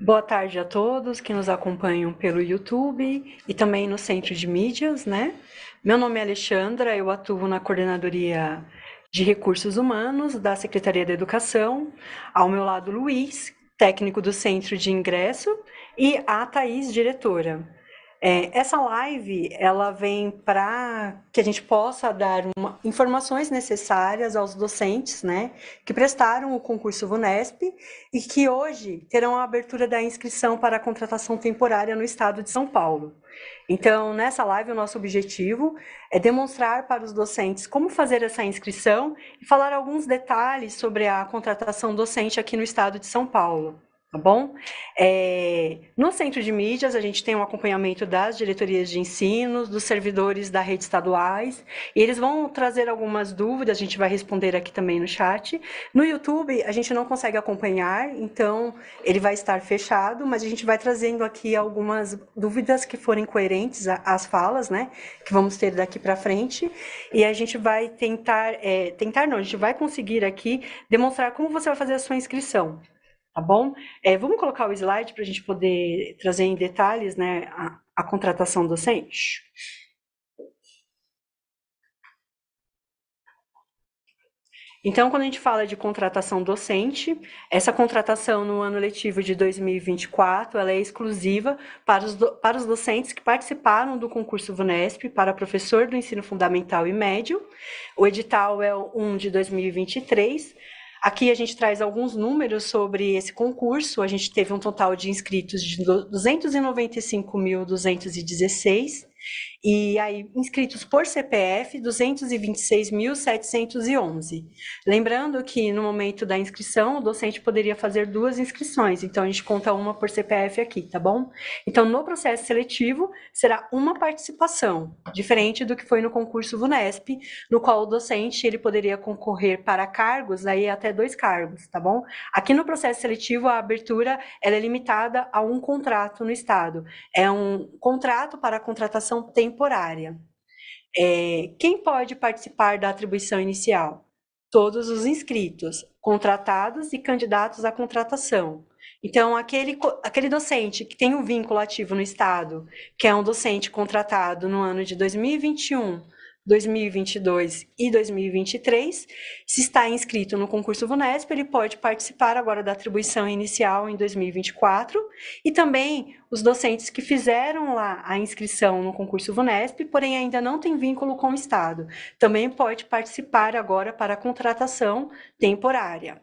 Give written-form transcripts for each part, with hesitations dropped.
Boa tarde a todos que nos acompanham pelo YouTube e também no Centro de Mídias, né? Meu nome é Alexandra, eu atuo na Coordenadoria de Recursos Humanos da Secretaria da Educação. Ao meu lado, Luiz, técnico do Centro de Ingresso, e a Thaís, diretora. Essa live, ela vem para que a gente possa dar informações necessárias aos docentes, né, que prestaram o concurso VUNESP e que hoje terão a abertura da inscrição para a contratação temporária no estado de São Paulo. Então, nessa live, o nosso objetivo é demonstrar para os docentes como fazer essa inscrição e falar alguns detalhes sobre a contratação docente aqui no estado de São Paulo. Tá bom? No Centro de Mídias, a gente tem um acompanhamento das diretorias de ensino, dos servidores da rede estaduais, e eles vão trazer algumas dúvidas, a gente vai responder aqui também no chat. No YouTube, a gente não consegue acompanhar, então ele vai estar fechado, mas a gente vai trazendo aqui algumas dúvidas que forem coerentes às falas, né, que vamos ter daqui para frente, e a gente vai a gente vai conseguir aqui demonstrar como você vai fazer a sua inscrição. Tá bom? Vamos colocar o slide para a gente poder trazer em detalhes, né, a contratação docente? Então, quando a gente fala de contratação docente, essa contratação no ano letivo de 2024, ela é exclusiva para os docentes que participaram do concurso VUNESP para professor do ensino fundamental e médio. O edital é o 1 de 2023. Aqui a gente traz alguns números sobre esse concurso. A gente teve um total de inscritos de 295.216 e aí inscritos por CPF 226.711. Lembrando que no momento da inscrição o docente poderia fazer duas inscrições, então a gente conta uma por CPF aqui, tá bom? Então no processo seletivo será uma participação, diferente do que foi no concurso VUNESP, no qual o docente ele poderia concorrer para cargos, aí até 2 cargos, tá bom? Aqui no processo seletivo a abertura ela é limitada a um contrato no estado, é um contrato para contratação temporária. Quem pode participar da atribuição inicial? Todos os inscritos, contratados e candidatos à contratação. Então, aquele docente que tem um vínculo ativo no Estado, que é um docente contratado no ano de 2021, 2022 e 2023, se está inscrito no concurso VUNESP, ele pode participar agora da atribuição inicial em 2024, e também os docentes que fizeram lá a inscrição no concurso VUNESP, porém ainda não tem vínculo com o Estado, também pode participar agora para a contratação temporária.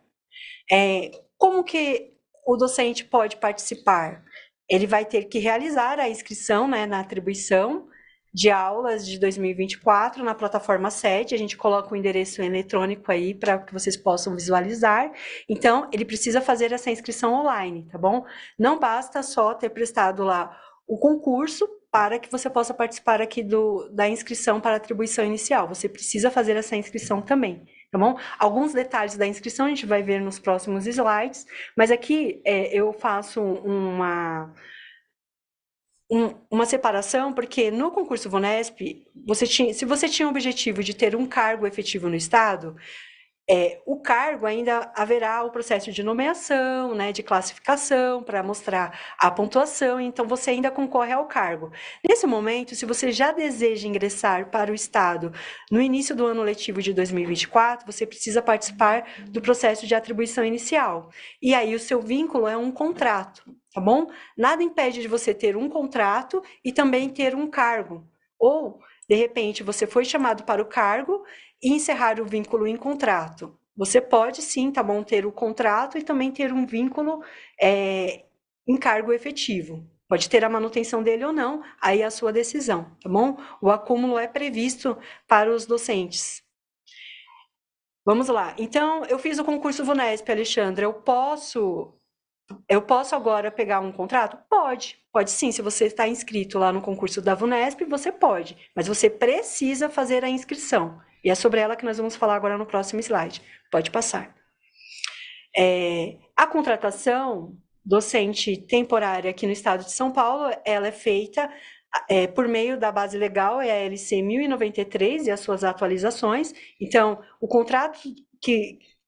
Como que o docente pode participar? Ele vai ter que realizar a inscrição, né, na atribuição de aulas de 2024 na plataforma SED, a gente coloca o endereço eletrônico aí para que vocês possam visualizar. Então, ele precisa fazer essa inscrição online, tá bom? Não basta só ter prestado lá o concurso para que você possa participar aqui da inscrição para atribuição inicial. Você precisa fazer essa inscrição também, tá bom? Alguns detalhes da inscrição a gente vai ver nos próximos slides, mas aqui eu faço uma separação, porque no concurso VUNESP, se você tinha o objetivo de ter um cargo efetivo no Estado, o cargo ainda haverá o processo de nomeação, né, de classificação, para mostrar a pontuação, então você ainda concorre ao cargo. Nesse momento, se você já deseja ingressar para o Estado no início do ano letivo de 2024, você precisa participar do processo de atribuição inicial. E aí o seu vínculo é um contrato, tá bom? Nada impede de você ter um contrato e também ter um cargo. Ou, de repente, você foi chamado para o cargo e encerrar o vínculo em contrato. Você pode sim, tá bom, ter o contrato e também ter um vínculo em cargo efetivo. Pode ter a manutenção dele ou não, aí é a sua decisão, tá bom? O acúmulo é previsto para os docentes. Vamos lá. Então, eu fiz o concurso VUNESP, Alexandra. Eu posso agora pegar um contrato? Pode sim. Se você está inscrito lá no concurso da VUNESP, você pode, mas você precisa fazer a inscrição. E é sobre ela que nós vamos falar agora no próximo slide. Pode passar. A contratação docente temporária aqui no estado de São Paulo, ela é feita por meio da base legal, é a LC 1093 e as suas atualizações. Então, o contrato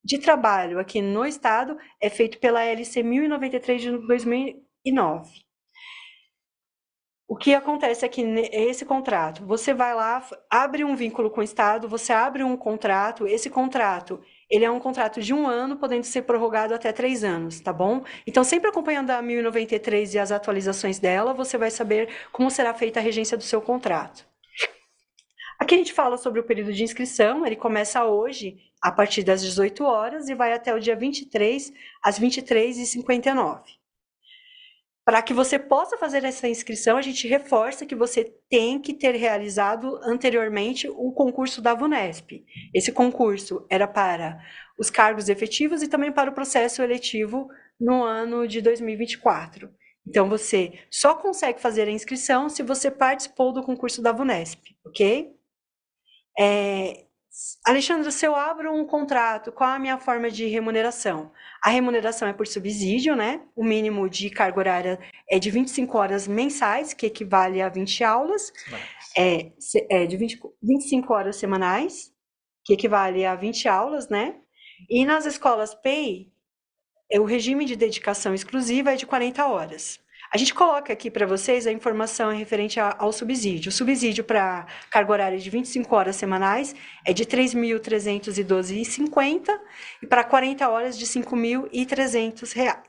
de trabalho aqui no estado é feito pela LC 1093 de 2009. O que acontece aqui esse contrato? Você vai lá, abre um vínculo com o Estado, você abre um contrato, esse contrato, ele é um contrato de 1 ano, podendo ser prorrogado até 3 anos, tá bom? Então, sempre acompanhando a 1093 e as atualizações dela, você vai saber como será feita a regência do seu contrato. Aqui a gente fala sobre o período de inscrição, ele começa hoje, a partir das 18 horas, e vai até o dia 23, às 23h59. Para que você possa fazer essa inscrição, a gente reforça que você tem que ter realizado anteriormente o concurso da VUNESP. Esse concurso era para os cargos efetivos e também para o processo eletivo no ano de 2024. Então, você só consegue fazer a inscrição se você participou do concurso da VUNESP, ok? Alexandre, se eu abro um contrato, qual a minha forma de remuneração? A remuneração é por subsídio, né? O mínimo de carga horária é de 25 horas mensais, que equivale a 20 aulas. De 25 horas semanais, que equivale a 20 aulas, né? E nas escolas PEI, o regime de dedicação exclusiva é de 40 horas. A gente coloca aqui para vocês a informação referente ao subsídio. O subsídio para carga horária de 25 horas semanais é de R$ 3.312,50 e para 40 horas de R$ 5.300.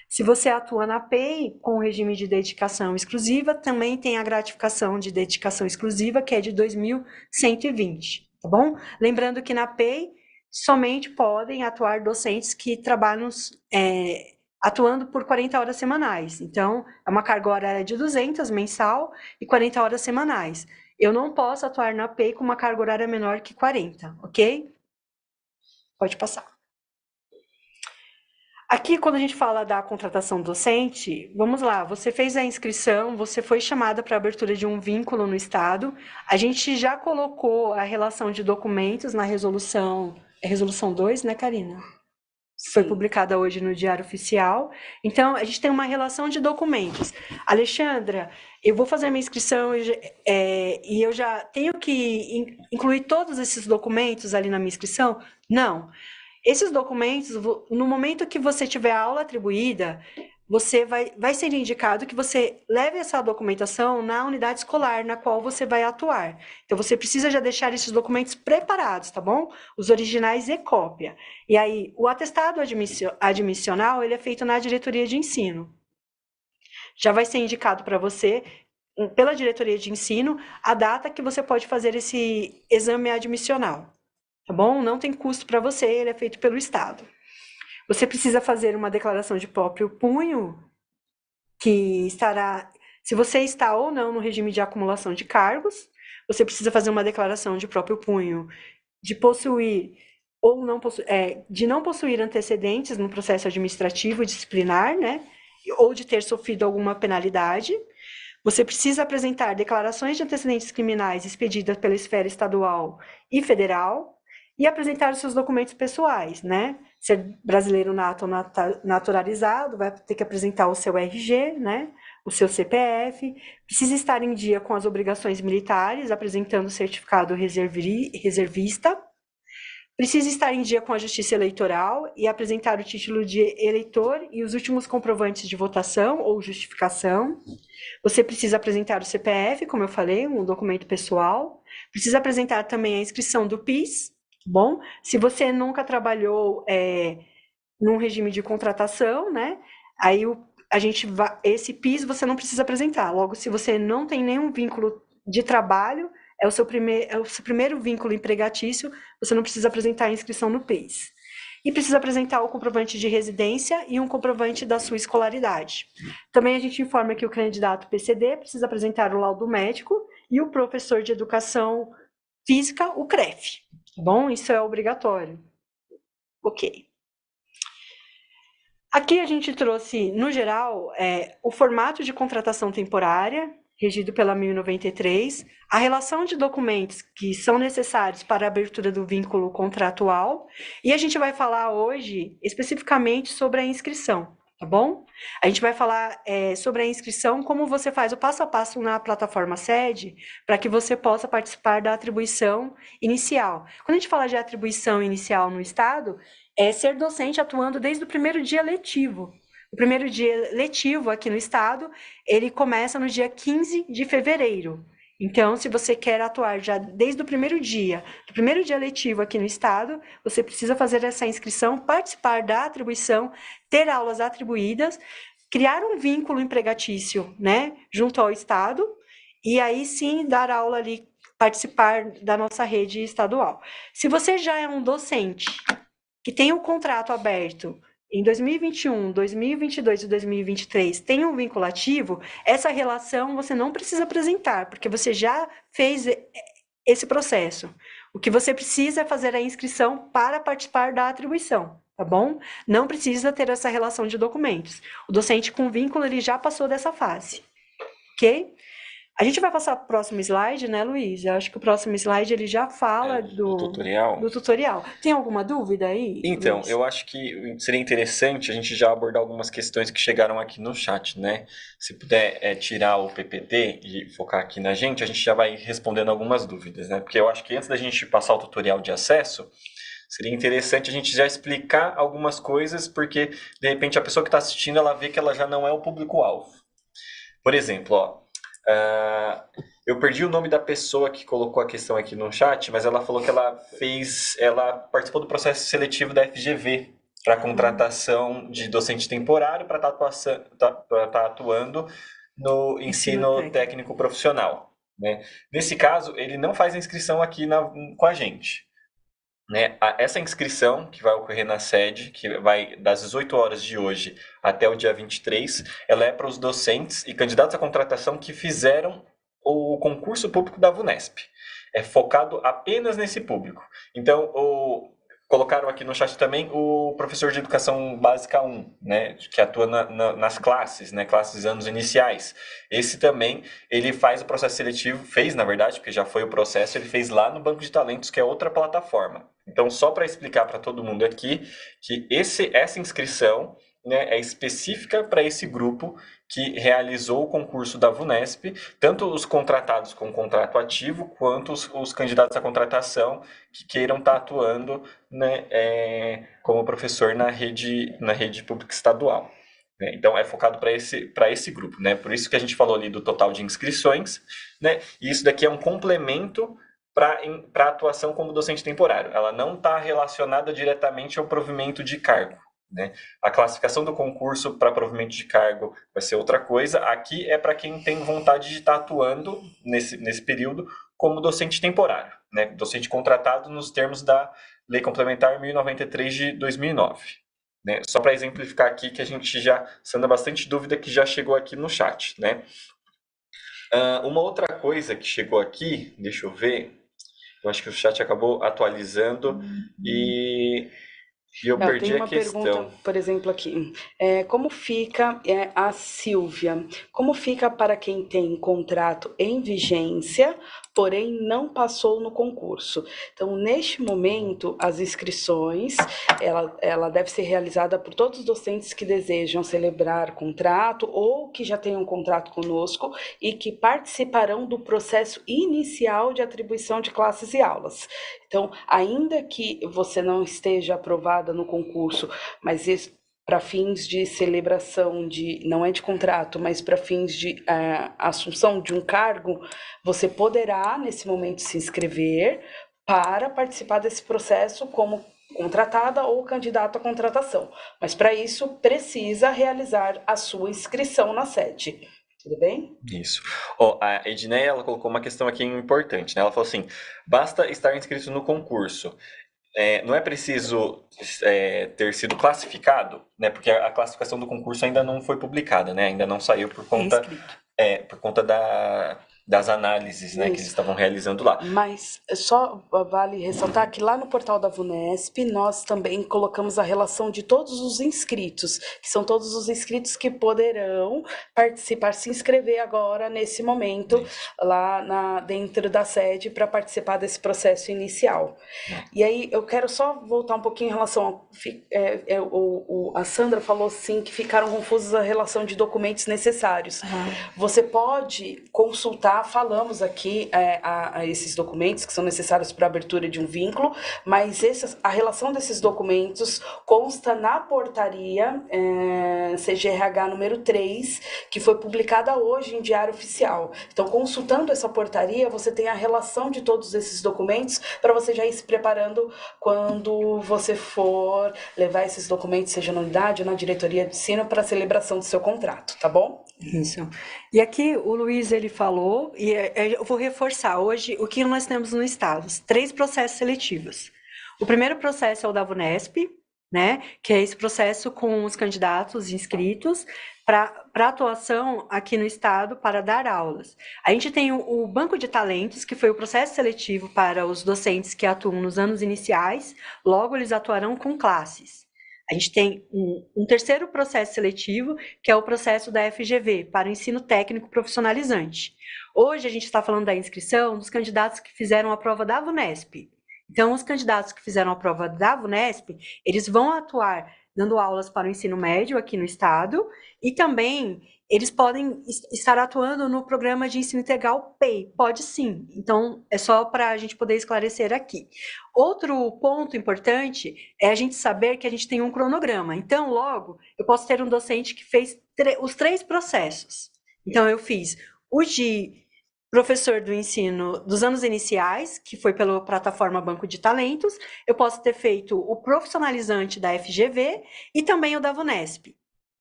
Se você atua na PEI com o regime de dedicação exclusiva, também tem a gratificação de dedicação exclusiva, que é de R$ 2.120, tá bom? Lembrando que na PEI somente podem atuar docentes que trabalham atuando por 40 horas semanais. Então, é uma carga horária de 200 mensal e 40 horas semanais. Eu não posso atuar na PEI com uma carga horária menor que 40, ok? Pode passar. Aqui, quando a gente fala da contratação docente, vamos lá, você fez a inscrição, você foi chamada para a abertura de um vínculo no Estado, a gente já colocou a relação de documentos na resolução 2, né, Karina? Foi publicada hoje no Diário Oficial. Então, a gente tem uma relação de documentos. Alexandra, eu vou fazer minha inscrição e eu já tenho que incluir todos esses documentos ali na minha inscrição? Não. Esses documentos, no momento que você tiver a aula atribuída, você vai ser indicado que você leve essa documentação na unidade escolar na qual você vai atuar. Então, você precisa já deixar esses documentos preparados, tá bom? Os originais e cópia. E aí, o atestado admissional, ele é feito na diretoria de ensino. Já vai ser indicado para você, pela diretoria de ensino, a data que você pode fazer esse exame admissional, tá bom? Não tem custo para você, ele é feito pelo Estado. Você precisa fazer uma declaração de próprio punho, que estará, se você está ou não no regime de acumulação de cargos, você precisa fazer uma declaração de próprio punho de possuir ou não de não possuir antecedentes no processo administrativo e disciplinar, né? Ou de ter sofrido alguma penalidade. Você precisa apresentar declarações de antecedentes criminais expedidas pela esfera estadual e federal e apresentar os seus documentos pessoais, né? Ser brasileiro nato ou naturalizado, vai ter que apresentar o seu RG, né? O seu CPF, precisa estar em dia com as obrigações militares, apresentando o certificado reservista, precisa estar em dia com a Justiça Eleitoral e apresentar o título de eleitor e os últimos comprovantes de votação ou justificação. Você precisa apresentar o CPF, como eu falei, um documento pessoal. Precisa apresentar também a inscrição do PIS. Bom, se você nunca trabalhou num regime de contratação, né? Aí esse PIS você não precisa apresentar. Logo, se você não tem nenhum vínculo de trabalho, é o seu primeiro vínculo empregatício, você não precisa apresentar a inscrição no PIS. E precisa apresentar o comprovante de residência e um comprovante da sua escolaridade. Também a gente informa que o candidato PCD precisa apresentar o laudo médico e o professor de educação física, o CREF. Bom, isso é obrigatório. Ok. Aqui a gente trouxe, no geral, o formato de contratação temporária, regido pela 1093, a relação de documentos que são necessários para a abertura do vínculo contratual, e a gente vai falar hoje especificamente sobre a inscrição, tá bom? A gente vai falar sobre a inscrição, como você faz o passo a passo na plataforma SED, para que você possa participar da atribuição inicial. Quando a gente fala de atribuição inicial no Estado, é ser docente atuando desde o primeiro dia letivo. O primeiro dia letivo aqui no Estado, ele começa no dia 15 de fevereiro. Então, se você quer atuar já desde o primeiro dia letivo aqui no Estado, você precisa fazer essa inscrição, participar da atribuição, ter aulas atribuídas, criar um vínculo empregatício, né, junto ao Estado, e aí sim dar aula ali, participar da nossa rede estadual. Se você já é um docente que tem o contrato aberto em 2021, 2022 e 2023 tem um vinculativo, essa relação você não precisa apresentar, porque você já fez esse processo. O que você precisa é fazer a inscrição para participar da atribuição, tá bom? Não precisa ter essa relação de documentos. O docente com vínculo, ele já passou dessa fase, ok? A gente vai passar para o próximo slide, né, Luiz? Eu acho que o próximo slide ele já fala do tutorial. do tutorial. Tem alguma dúvida aí, Então, Luiz? eu acho que seria interessante a gente já abordar algumas questões que chegaram aqui no chat, né? Se puder tirar o PPT e focar aqui na gente, a gente já vai respondendo algumas dúvidas, né? Porque eu acho que antes da gente passar o tutorial de acesso, seria interessante a gente já explicar algumas coisas, porque de repente a pessoa que está assistindo, ela vê que ela já não é o público-alvo. Por exemplo, ó, eu perdi o nome da pessoa que colocou a questão aqui no chat, mas ela falou que ela participou do processo seletivo da FGV para contratação de docente temporário para estar atuando no ensino técnico profissional, né? Nesse caso, ele não faz a inscrição aqui com a gente, né? Essa inscrição, que vai ocorrer na sede, que vai das 18 horas de hoje até o dia 23, ela é para os docentes e candidatos à contratação que fizeram o concurso público da VUNESP. É focado apenas nesse público. Então, colocaram aqui no chat também o professor de Educação Básica 1, né, que atua nas classes, né, classes anos iniciais. Esse também, ele faz o processo seletivo, fez na verdade, porque já foi o processo, ele fez lá no Banco de Talentos, que é outra plataforma. Então, só para explicar para todo mundo aqui, que essa inscrição, né, é específica para esse grupo que realizou o concurso da VUNESP, tanto os contratados com contrato ativo, quanto os candidatos à contratação que queiram estar atuando, né, como professor na rede pública estadual. Né? Então, é focado para esse grupo. Né? Por isso que a gente falou ali do total de inscrições, né? E isso daqui é um complemento para a atuação como docente temporário. Ela não está relacionada diretamente ao provimento de cargo. Né? A classificação do concurso para provimento de cargo vai ser outra coisa. Aqui é para quem tem vontade de estar atuando nesse período como docente temporário, né? Docente contratado nos termos da Lei Complementar 1093 de 2009. Né? Só para exemplificar aqui que a gente já sanda bastante dúvida que já chegou aqui no chat. Né? Uma outra coisa que chegou aqui, deixa eu ver, eu acho que o chat acabou atualizando e eu perdi a questão. Tem uma pergunta, por exemplo, aqui. Como fica a Silvia? Como fica para quem tem contrato em vigência, porém não passou no concurso? Então, neste momento, as inscrições, ela deve ser realizada por todos os docentes que desejam celebrar contrato ou que já tenham um contrato conosco e que participarão do processo inicial de atribuição de classes e aulas. Então, ainda que você não esteja aprovada no concurso, mas para fins de celebração não é de contrato, mas para fins de assunção de um cargo, você poderá, nesse momento, se inscrever para participar desse processo como contratada ou candidato à contratação. Mas, para isso, precisa realizar a sua inscrição na sede. Tudo bem? Isso. A Edneia, ela colocou uma questão aqui importante, né? Ela falou assim, basta estar inscrito no concurso. Não é preciso ter sido classificado, né? Porque a classificação do concurso ainda não foi publicada, né? Ainda não saiu por conta da das análises, né, que eles Isso. estavam realizando lá. Mas só vale ressaltar que lá no portal da VUNESP nós também colocamos a relação de todos os inscritos, que são todos os inscritos que poderão participar, se inscrever agora, nesse momento, lá dentro da sede, para participar desse processo inicial. E aí eu quero só voltar um pouquinho em relação a Sandra falou sim que ficaram confusos a relação de documentos necessários. Você pode consultar, falamos aqui a esses documentos que são necessários para a abertura de um vínculo, mas a relação desses documentos consta na portaria CGRH número 3, que foi publicada hoje em Diário Oficial. Então, consultando essa portaria, você tem a relação de todos esses documentos para você já ir se preparando quando você for levar esses documentos, seja na unidade ou na diretoria de ensino, para a celebração do seu contrato, tá bom? Isso. E aqui o Luiz, ele falou, e eu vou reforçar hoje o que nós temos no estado, 3 processos seletivos. O primeiro processo é o da VUNESP, né, que é esse processo com os candidatos inscritos para atuação aqui no estado para dar aulas. A gente tem o Banco de Talentos, que foi o processo seletivo para os docentes que atuam nos anos iniciais, logo eles atuarão com classes. A gente tem um terceiro processo seletivo, que é o processo da FGV, para o ensino técnico profissionalizante. Hoje a gente está falando da inscrição dos candidatos que fizeram a prova da VUNESP. Então, os candidatos que fizeram a prova da VUNESP, eles vão atuar dando aulas para o ensino médio aqui no estado, e também eles podem estar atuando no programa de ensino integral PEI, pode sim. Então, é só para a gente poder esclarecer aqui. Outro ponto importante é a gente saber que a gente tem um cronograma. Então, logo, eu posso ter um docente que fez os 3 processos. Então, eu fiz o de professor do ensino dos anos iniciais, que foi pela plataforma Banco de Talentos, eu posso ter feito o profissionalizante da FGV e também o da VUNESP.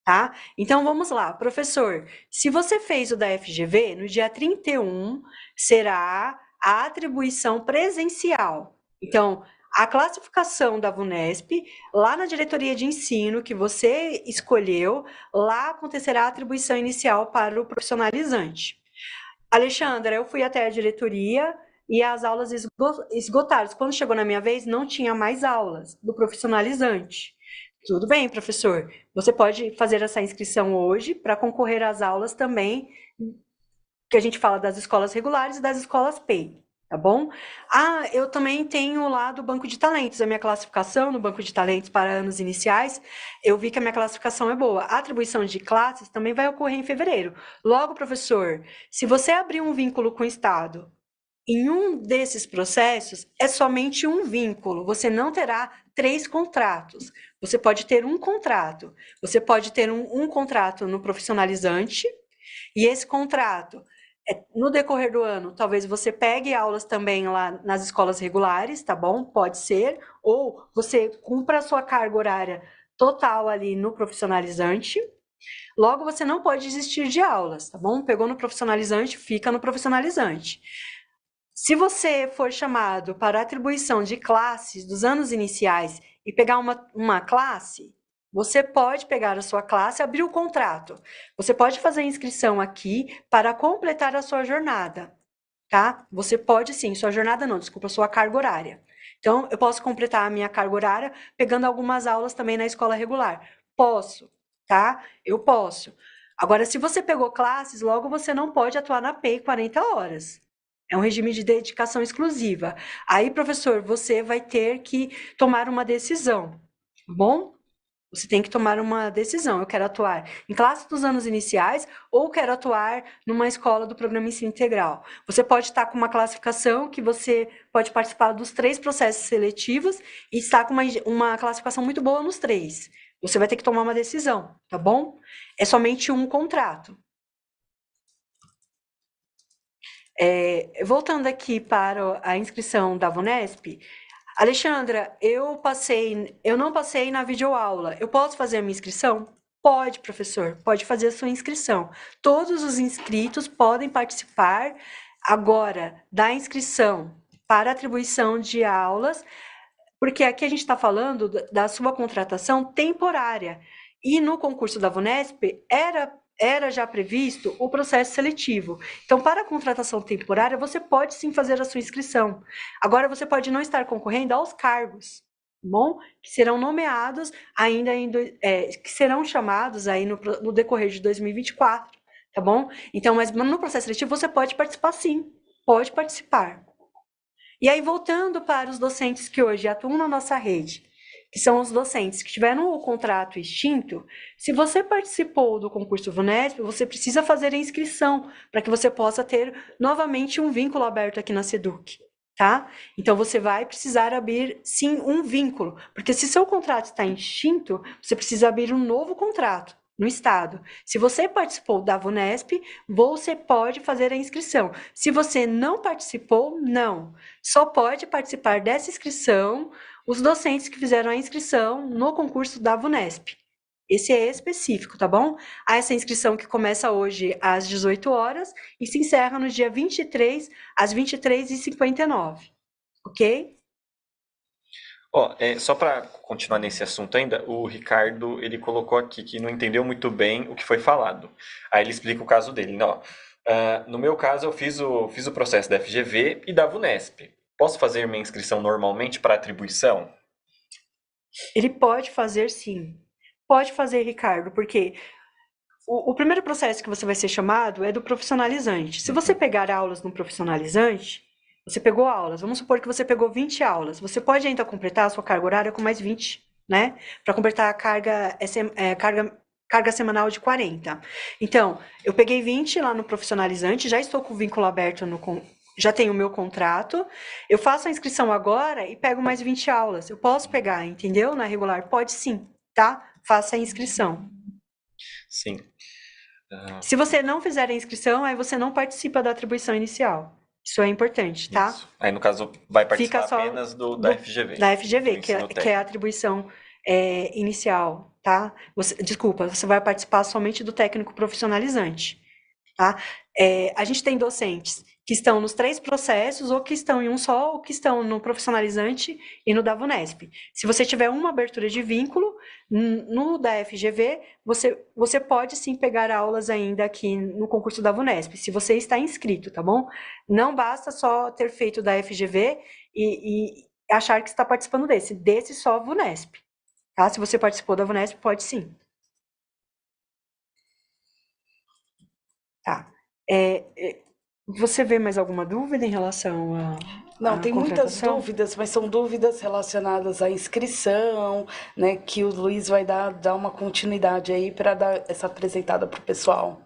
Tá? Então, vamos lá, professor, se você fez o da FGV, no dia 31 será a atribuição presencial. Então, a classificação da VUNESP, lá na diretoria de ensino que você escolheu, lá acontecerá a atribuição inicial para o profissionalizante. Alexandra, eu fui até a diretoria e as aulas esgotaram. Quando chegou na minha vez, não tinha mais aulas do profissionalizante. Tudo bem, professor. Você pode fazer essa inscrição hoje para concorrer às aulas também, que a gente fala das escolas regulares e das escolas PEI, tá bom? Eu também tenho lá do Banco de Talentos, a minha classificação no Banco de Talentos para anos iniciais, eu vi que a minha classificação é boa. A atribuição de classes também vai ocorrer em fevereiro. Logo, professor, se você abrir um vínculo com o Estado, em um desses processos, é somente um vínculo, você não terá 3 contratos. Você pode ter um contrato. Você pode ter um contrato no profissionalizante, e esse contrato, no decorrer do ano, talvez você pegue aulas também lá nas escolas regulares, tá bom? Pode ser. Ou você cumpra a sua carga horária total ali no profissionalizante. Logo, você não pode desistir de aulas, tá bom? Pegou no profissionalizante, fica no profissionalizante. Se você for chamado para atribuição de classes dos anos iniciais e pegar uma classe, você pode pegar a sua classe e abrir o contrato. Você pode fazer a inscrição aqui para completar a sua jornada, tá? Você pode sim, sua jornada não, desculpa, sua carga horária. Então, eu posso completar a minha carga horária pegando algumas aulas também na escola regular. Posso, tá? Eu posso. Agora, se você pegou classes, logo você não pode atuar na PEI 40 horas. É um regime de dedicação exclusiva. Aí, professor, você vai ter que tomar uma decisão, tá bom? Você tem que tomar uma decisão. Eu quero atuar em classe dos anos iniciais ou quero atuar numa escola do programa Ensino Integral. Você pode estar com uma classificação que você pode participar dos 3 processos seletivos e estar com uma classificação muito boa nos 3. Você vai ter que tomar uma decisão, tá bom? É somente um contrato. Voltando aqui para a inscrição da VUNESP, Alexandra, eu não passei na videoaula. Eu posso fazer a minha inscrição? Pode, professor, pode fazer a sua inscrição. Todos os inscritos podem participar agora da inscrição para atribuição de aulas, porque aqui a gente está falando da sua contratação temporária. E no concurso da VUNESP era era já previsto o processo seletivo. Então, para a contratação temporária, você pode sim fazer a sua inscrição. Agora, você pode não estar concorrendo aos cargos, bom? Que serão nomeados ainda que serão chamados aí no decorrer de 2024, tá bom? Então, mas no processo seletivo você pode participar sim, pode participar. E aí, voltando para os docentes que hoje atuam na nossa rede, que são os docentes que tiveram o contrato extinto, se você participou do concurso VUNESP, você precisa fazer a inscrição para que você possa ter novamente um vínculo aberto aqui na SEDUC, tá? Então, você vai precisar abrir, sim, um vínculo, porque se seu contrato está extinto, você precisa abrir um novo contrato no estado. Se você participou da VUNESP, você pode fazer a inscrição. Se você não participou, não. Só pode participar dessa inscrição os docentes que fizeram a inscrição no concurso da VUNESP. Esse é específico, tá bom? Há essa inscrição que começa hoje às 18 horas e se encerra no dia 23 às 23h59, ok? Só para continuar nesse assunto ainda, o Ricardo ele colocou aqui que não entendeu muito bem o que foi falado. Aí ele explica o caso dele, né? No meu caso, eu fiz o processo da FGV e da VUNESP. Posso fazer minha inscrição normalmente para atribuição? Ele pode fazer sim. Pode fazer, Ricardo, porque o primeiro processo que você vai ser chamado é do profissionalizante. Se você pegar aulas no profissionalizante, você pegou aulas, vamos supor que você pegou 20 aulas, você pode ainda completar a sua carga horária com mais 20, né? Para completar a carga semanal de 40. Então, eu peguei 20 lá no profissionalizante, já estou com o vínculo aberto já tenho o meu contrato, eu faço a inscrição agora e pego mais 20 aulas. Eu posso pegar, entendeu? Na regular? Pode sim, tá? Faça a inscrição. Sim. Se você não fizer a inscrição, aí você não participa da atribuição inicial. Isso é importante, tá? Isso. Aí, no caso, vai participar Fica só apenas da FGV. Da FGV, do que ensino é a atribuição inicial, tá? Desculpa, você vai participar somente do técnico profissionalizante, tá? A gente tem docentes que estão nos 3 processos, ou que estão em um só, ou que estão no profissionalizante e no da VUNESP. Se você tiver uma abertura de vínculo, no da FGV, você pode sim pegar aulas ainda aqui no concurso da VUNESP, se você está inscrito, tá bom? Não basta só ter feito da FGV e achar que está participando desse só VUNESP, tá? Se você participou da VUNESP, pode sim. Tá. Você vê mais alguma dúvida em relação a Não, tem muitas contratação? dúvidas, mas são dúvidas relacionadas à inscrição, né? Que o Luiz vai dar uma continuidade aí para dar essa apresentada para o pessoal.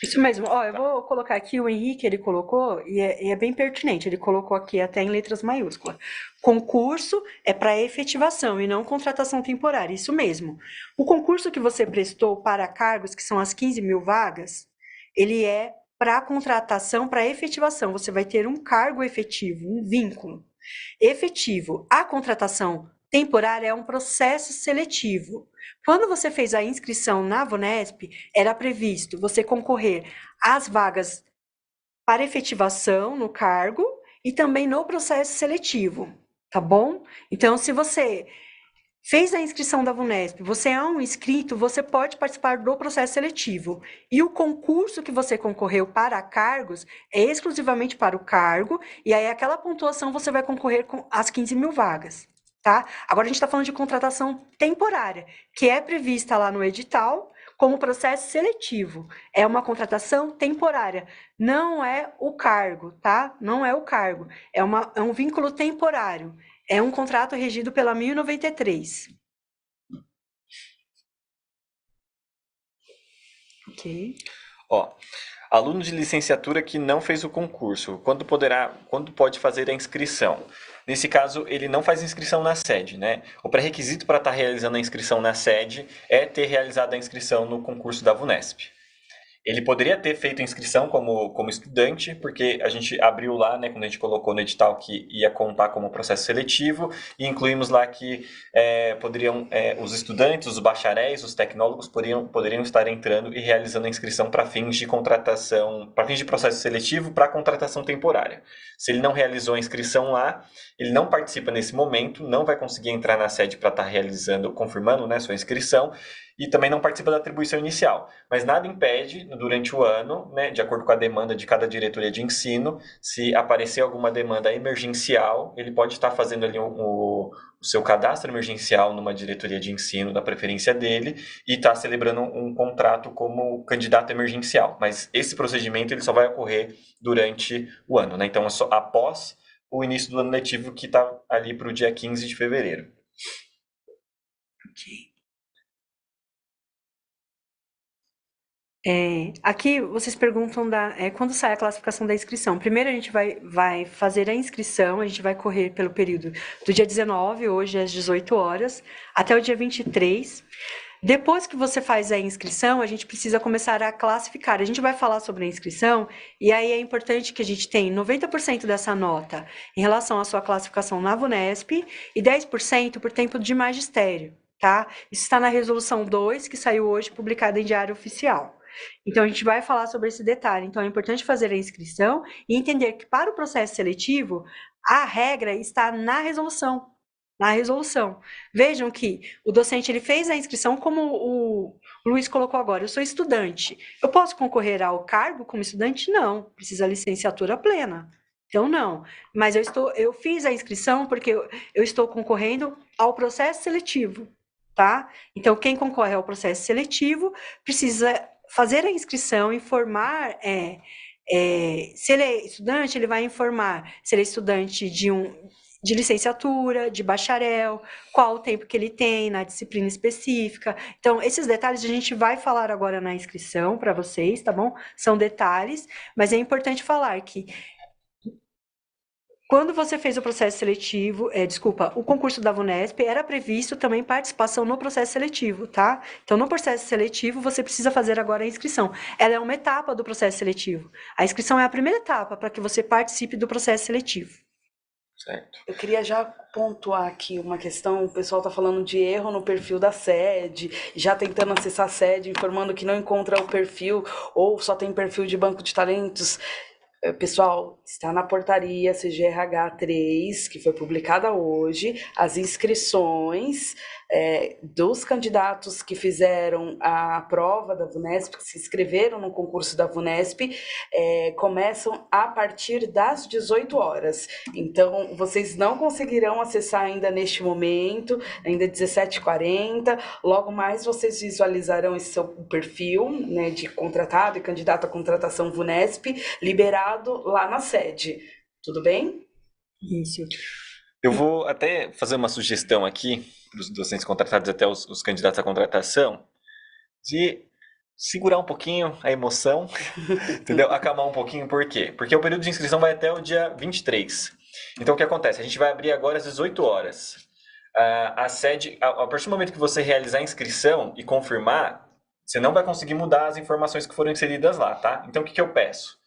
Isso mesmo. Eu vou colocar aqui, o Henrique, ele colocou, e é bem pertinente, ele colocou aqui até em letras maiúsculas. Concurso é para efetivação e não contratação temporária, isso mesmo. O concurso que você prestou para cargos, que são as 15 mil vagas, ele é para contratação, para efetivação. Você vai ter um cargo efetivo, um vínculo efetivo. A contratação temporária é um processo seletivo. Quando você fez a inscrição na VUNESP, era previsto você concorrer às vagas para efetivação no cargo e também no processo seletivo, tá bom? Então, se você fez a inscrição da VUNESP, você é um inscrito, você pode participar do processo seletivo. E o concurso que você concorreu para cargos é exclusivamente para o cargo, e aí aquela pontuação você vai concorrer com as 15 mil vagas, tá? Agora a gente está falando de contratação temporária, que é prevista lá no edital como processo seletivo. É uma contratação temporária, não é o cargo, tá? Não é o cargo, é um vínculo temporário. É um contrato regido pela 1093. Ok. Aluno de licenciatura que não fez o concurso, quando pode fazer a inscrição? Nesse caso, ele não faz inscrição na sede, né? O pré-requisito para estar realizando a inscrição na sede é ter realizado a inscrição no concurso da VUNESP. Ele poderia ter feito a inscrição como estudante, porque a gente abriu lá, né, quando a gente colocou no edital que ia contar como processo seletivo, e incluímos lá que os estudantes, os bacharéis, os tecnólogos poderiam estar entrando e realizando a inscrição para fins de contratação, para fins de processo seletivo para contratação temporária. Se ele não realizou a inscrição lá, ele não participa nesse momento, não vai conseguir entrar na sede para estar confirmando, né, sua inscrição, e também não participa da atribuição inicial. Mas nada impede, durante o ano, né, de acordo com a demanda de cada diretoria de ensino, se aparecer alguma demanda emergencial, ele pode estar fazendo ali o seu cadastro emergencial numa diretoria de ensino da preferência dele e está celebrando um contrato como candidato emergencial. Mas esse procedimento ele só vai ocorrer durante o ano, né? Então, é só após o início do ano letivo, que está ali para o dia 15 de fevereiro. Ok. Aqui vocês perguntam quando sai a classificação da inscrição. Primeiro a gente vai fazer a inscrição, a gente vai correr pelo período do dia 19, hoje às 18 horas, até o dia 23. Depois que você faz a inscrição, a gente precisa começar a classificar. A gente vai falar sobre a inscrição, e aí é importante que a gente tenha 90% dessa nota em relação à sua classificação na VUNESP e 10% por tempo de magistério, tá? Isso está na resolução 2, que saiu hoje, publicada em Diário Oficial. Então, a gente vai falar sobre esse detalhe. Então, é importante fazer a inscrição e entender que para o processo seletivo, a regra está na resolução. Na resolução. Vejam que o docente ele fez a inscrição como o Luiz colocou agora. Eu sou estudante. Eu posso concorrer ao cargo como estudante? Não. Precisa licenciatura plena. Então, não. Mas eu fiz a inscrição porque eu estou concorrendo ao processo seletivo, tá? Então, quem concorre ao processo seletivo precisa fazer a inscrição, informar, se ele é estudante, ele vai informar se ele é estudante de licenciatura, de bacharel, qual o tempo que ele tem na disciplina específica. Então, esses detalhes a gente vai falar agora na inscrição para vocês, tá bom? São detalhes, mas é importante falar que quando você fez o processo seletivo, o concurso da VUNESP, era previsto também participação no processo seletivo, tá? Então, no processo seletivo, você precisa fazer agora a inscrição. Ela é uma etapa do processo seletivo. A inscrição é a primeira etapa para que você participe do processo seletivo. Certo. Eu queria já pontuar aqui uma questão, o pessoal está falando de erro no perfil da sede, já tentando acessar a sede, informando que não encontra o perfil, ou só tem perfil de banco de talentos. Pessoal, está na portaria CGRH 3, que foi publicada hoje, as inscrições dos candidatos que fizeram a prova da VUNESP, que se inscreveram no concurso da VUNESP, começam a partir das 18 horas. Então, vocês não conseguirão acessar ainda neste momento, ainda 17h40. Logo mais, vocês visualizarão esse seu perfil, né, de contratado e candidato à contratação VUNESP, liberado lá na sede. Tudo bem? Isso. Eu vou até fazer uma sugestão aqui para os docentes contratados, até os candidatos à contratação, de segurar um pouquinho a emoção, entendeu? Acalmar um pouquinho, por quê? Porque o período de inscrição vai até o dia 23. Então, o que acontece? A gente vai abrir agora às 18 horas. A sede, a partir do momento que você realizar a inscrição e confirmar, você não vai conseguir mudar as informações que foram inseridas lá, tá? Então, o que eu peço?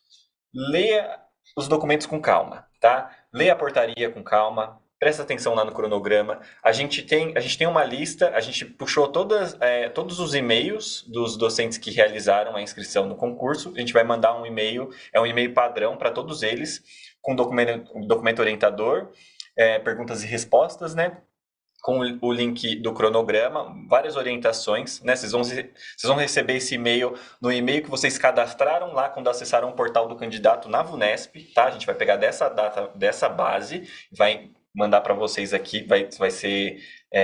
Leia os documentos com calma, tá? Leia a portaria com calma, presta atenção lá no cronograma. A gente tem uma lista, a gente puxou todos os e-mails dos docentes que realizaram a inscrição no concurso. A gente vai mandar um e-mail, é um e-mail padrão para todos eles, com documento orientador, perguntas e respostas, né? Com o link do cronograma, várias orientações, né? Vocês vão receber esse e-mail no e-mail que vocês cadastraram lá quando acessaram o portal do candidato na VUNESP, tá? A gente vai pegar dessa data, dessa base, vai mandar para vocês aqui, vai ser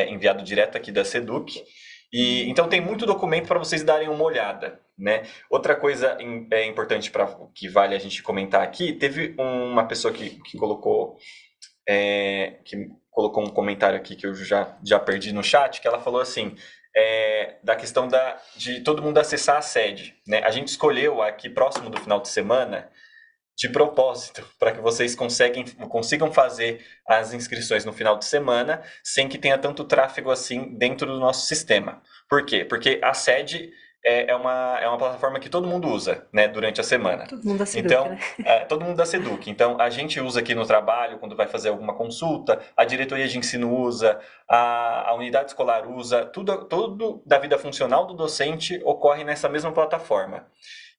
enviado direto aqui da SEDUC. E então tem muito documento para vocês darem uma olhada, né? Outra coisa importante que vale a gente comentar aqui, teve uma pessoa que colocou um comentário aqui que eu já perdi no chat, que ela falou assim, da questão de todo mundo acessar a sede, né? A gente escolheu aqui próximo do final de semana, de propósito, para que vocês consigam fazer as inscrições no final de semana, sem que tenha tanto tráfego assim dentro do nosso sistema. Por quê? Porque a sede é uma plataforma que todo mundo usa, né, durante a semana. Todo mundo da SEDUC, então, né? todo mundo da SEDUC. Então, a gente usa aqui no trabalho, quando vai fazer alguma consulta, a diretoria de ensino usa, a unidade escolar usa, tudo da vida funcional do docente ocorre nessa mesma plataforma.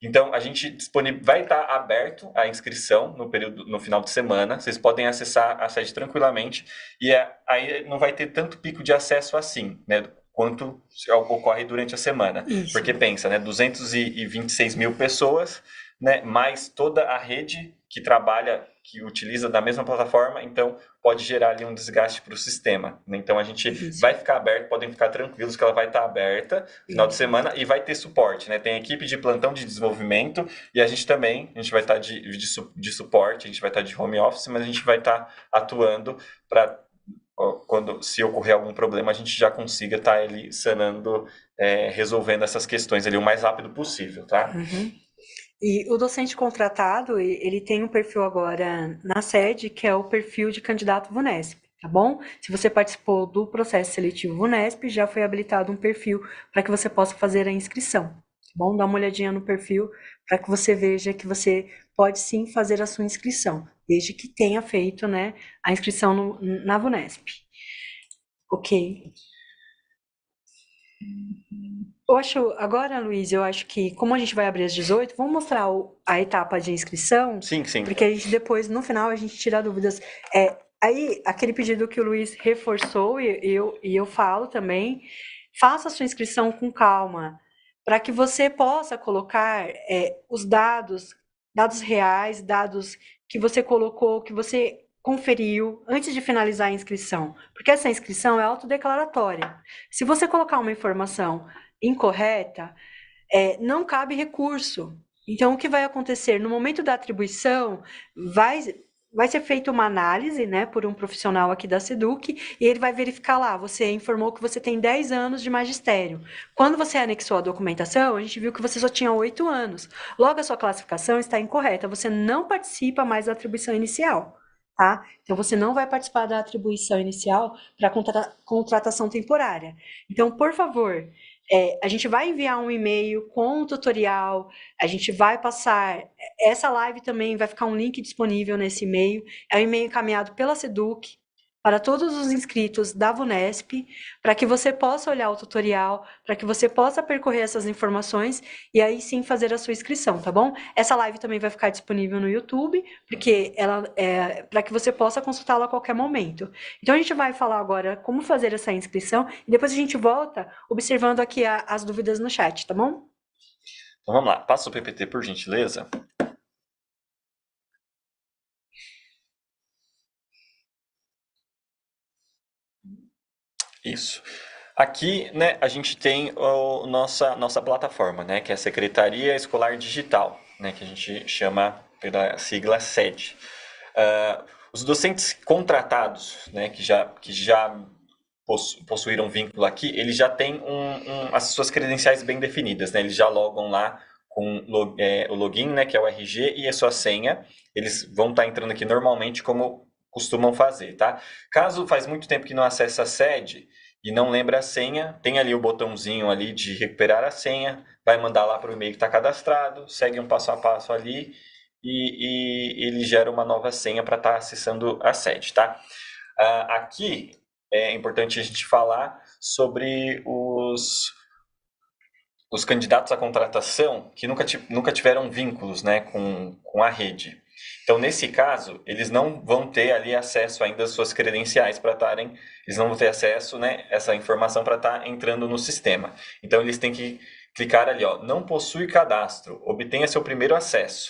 Então, a gente vai estar aberto a inscrição no final de semana. Vocês podem acessar a sede tranquilamente e aí não vai ter tanto pico de acesso assim, né? quanto ocorre durante a semana. Isso. Porque pensa, né, 226 mil pessoas, né, mais toda a rede que trabalha, que utiliza da mesma plataforma, então pode gerar ali um desgaste para o sistema. Então a gente vai ficar aberto, podem ficar tranquilos que ela vai estar aberta no final de semana e vai ter suporte, né? Tem equipe de plantão de desenvolvimento e a gente vai estar de suporte, a gente vai estar de home office, mas a gente vai estar atuando para quando, se ocorrer algum problema, a gente já consiga estar ali sanando, resolvendo essas questões ali o mais rápido possível, tá? Uhum. E o docente contratado, ele tem um perfil agora na sede, que é o perfil de candidato VUNESP, tá bom? Se você participou do processo seletivo VUNESP, já foi habilitado um perfil para que você possa fazer a inscrição, tá bom? Dá uma olhadinha no perfil para que você veja que você pode sim fazer a sua inscrição, desde que tenha feito, né, a inscrição na VUNESP. Ok. Agora, Luiz, eu acho que, como a gente vai abrir às 18, vamos mostrar a etapa de inscrição? Sim, sim. Porque a gente depois, no final, a gente tira dúvidas. Aí, aquele pedido que o Luiz reforçou, e eu falo também, faça a sua inscrição com calma, para que você possa colocar os dados reais, dados que você colocou, que você conferiu antes de finalizar a inscrição. Porque essa inscrição é autodeclaratória. Se você colocar uma informação incorreta, não cabe recurso. Então, o que vai acontecer? No momento da atribuição, vai ser feita uma análise, né, por um profissional aqui da SEDUC, e ele vai verificar lá, você informou que você tem 10 anos de magistério. Quando você anexou a documentação, a gente viu que você só tinha 8 anos. Logo, a sua classificação está incorreta, você não participa mais da atribuição inicial. Tá? Então, você não vai participar da atribuição inicial para contratação temporária. Então, por favor, a gente vai enviar um e-mail com o tutorial, a gente vai passar. Essa live também vai ficar um link disponível nesse e-mail. É um e-mail encaminhado pela SEDUC para todos os inscritos da VUNESP, para que você possa olhar o tutorial, para que você possa percorrer essas informações e aí sim fazer a sua inscrição, tá bom? Essa live também vai ficar disponível no YouTube, porque ela para que você possa consultá-la a qualquer momento. Então a gente vai falar agora como fazer essa inscrição e depois a gente volta observando aqui as dúvidas no chat, tá bom? Então vamos lá, passa o PPT por gentileza. Isso. Aqui, né, a gente tem nossa plataforma, né, que é a Secretaria Escolar Digital, né, que a gente chama pela sigla SED. Os docentes contratados, né, que já possuíram vínculo aqui, eles já têm as suas credenciais bem definidas, né, eles já logam lá com o login, né, que é o RG, e a sua senha. Eles vão estar entrando aqui normalmente como costumam fazer, tá? Caso faz muito tempo que não acessa a sede e não lembra a senha, tem ali o botãozinho ali de recuperar a senha, vai mandar lá para o e-mail que está cadastrado, segue um passo a passo ali e ele gera uma nova senha para estar acessando a sede, tá? Aqui é importante a gente falar sobre os candidatos à contratação que nunca tiveram vínculos, né, com a rede. Então, nesse caso, eles não vão ter ali acesso ainda às suas credenciais para estarem, eles não vão ter acesso, né, essa informação para estar entrando no sistema. Então, eles têm que clicar ali, ó, não possui cadastro, obtenha seu primeiro acesso.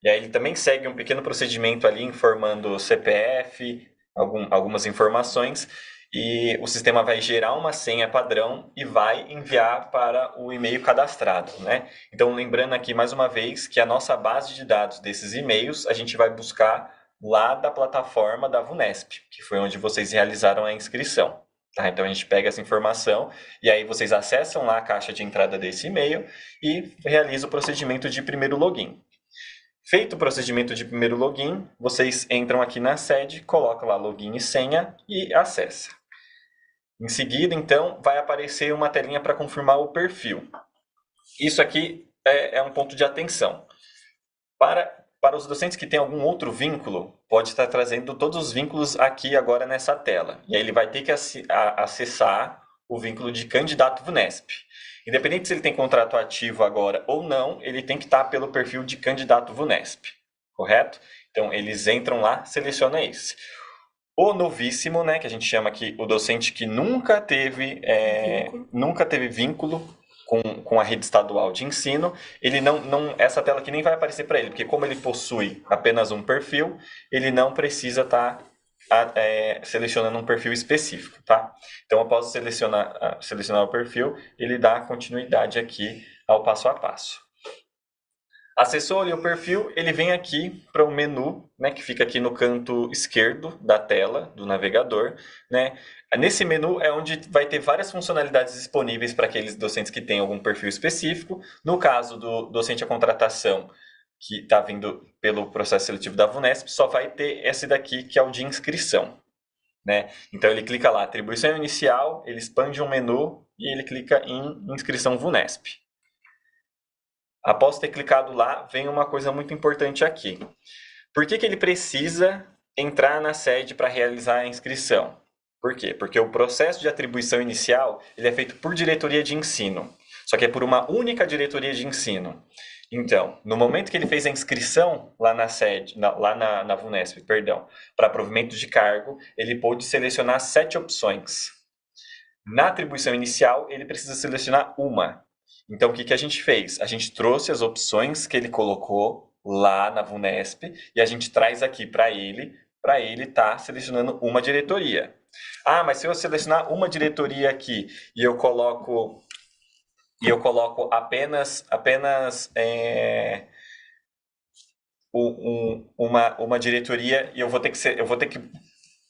E aí ele também segue um pequeno procedimento ali informando CPF, algumas informações, e o sistema vai gerar uma senha padrão e vai enviar para o e-mail cadastrado, né? Então, lembrando aqui mais uma vez que a nossa base de dados desses e-mails a gente vai buscar lá da plataforma da VUNESP, que foi onde vocês realizaram a inscrição. Tá? Então, a gente pega essa informação e aí vocês acessam lá a caixa de entrada desse e-mail e realiza o procedimento de primeiro login. Feito o procedimento de primeiro login, vocês entram aqui na sede, colocam lá login e senha e acessa. Em seguida, então, vai aparecer uma telinha para confirmar o perfil. Isso aqui é um ponto de atenção. Para os docentes que têm algum outro vínculo, pode estar trazendo todos os vínculos aqui agora nessa tela. E aí ele vai ter que acessar o vínculo de candidato VUNESP. Independente se ele tem contrato ativo agora ou não, ele tem que estar pelo perfil de candidato VUNESP, correto? Então, eles entram lá, seleciona esse. O novíssimo, né, que a gente chama aqui o docente que nunca teve vínculo com a rede estadual de ensino, ele essa tela aqui nem vai aparecer para ele, porque como ele possui apenas um perfil, ele não precisa estar selecionando um perfil específico, tá? Então, após selecionar o perfil, ele dá continuidade aqui ao passo a passo. Acessou ali o perfil, ele vem aqui para o menu, né, que fica aqui no canto esquerdo da tela do navegador, né? Nesse menu é onde vai ter várias funcionalidades disponíveis para aqueles docentes que têm algum perfil específico. No caso do docente à contratação, que está vindo pelo processo seletivo da VUNESP, só vai ter esse daqui, que é o de inscrição, né? Então ele clica lá, atribuição inicial, ele expande um menu e ele clica em inscrição VUNESP. Após ter clicado lá, vem uma coisa muito importante aqui. Por que ele precisa entrar na sede para realizar a inscrição? Por quê? Porque o processo de atribuição inicial ele é feito por diretoria de ensino, só que é por uma única diretoria de ensino. Então, no momento que ele fez a inscrição lá na sede, lá na VUNESP, perdão, para provimento de cargo, ele pôde selecionar 7 opções. Na atribuição inicial, ele precisa selecionar uma. Então, o que a gente fez? A gente trouxe as opções que ele colocou lá na VUNESP e a gente traz aqui para ele estar selecionando uma diretoria. Ah, mas se eu selecionar uma diretoria aqui e eu coloco apenas uma diretoria e eu vou ter que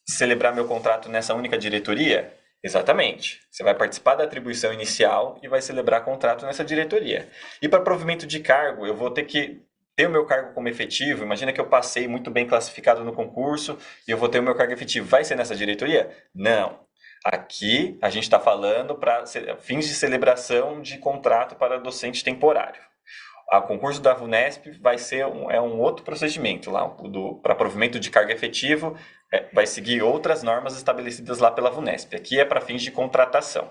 celebrar meu contrato nessa única diretoria? Exatamente. Você vai participar da atribuição inicial e vai celebrar contrato nessa diretoria. E para provimento de cargo, eu vou ter que ter o meu cargo como efetivo. Imagina que eu passei muito bem classificado no concurso e eu vou ter o meu cargo efetivo. Vai ser nessa diretoria? Não. Aqui a gente está falando para fins de celebração de contrato para docente temporário. O concurso da VUNESP vai ser um outro procedimento lá, para provimento de cargo efetivo, vai seguir outras normas estabelecidas lá pela VUNESP. Aqui é para fins de contratação.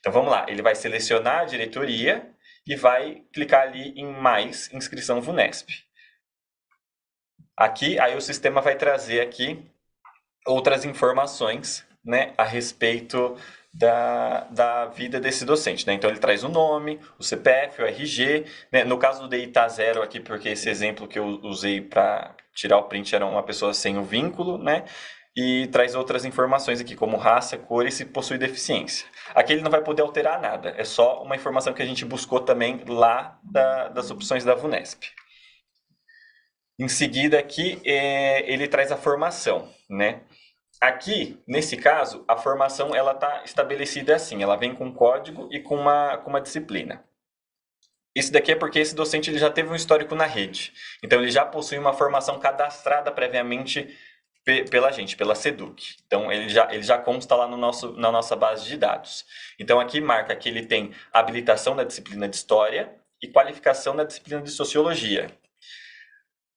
Então vamos lá, ele vai selecionar a diretoria e vai clicar ali em mais inscrição VUNESP. Aqui, aí o sistema vai trazer aqui outras informações, né, a respeito da vida desse docente, né? Então ele traz o nome, o CPF, o RG, né? No caso do DI tá 0 aqui, porque esse exemplo que eu usei para tirar o print era uma pessoa sem o vínculo, né? E traz outras informações aqui, como raça, cor e se possui deficiência. Aqui ele não vai poder alterar nada, é só uma informação que a gente buscou também lá das opções da VUNESP. Em seguida aqui, ele traz a formação, né? Aqui, nesse caso, a formação ela está estabelecida assim, ela vem com um código e com uma disciplina. Isso daqui é porque esse docente ele já teve um histórico na rede. Então, ele já possui uma formação cadastrada previamente pela gente, pela SEDUC. Então, ele já consta lá na nossa base de dados. Então, aqui marca que ele tem habilitação na disciplina de História e qualificação na disciplina de Sociologia.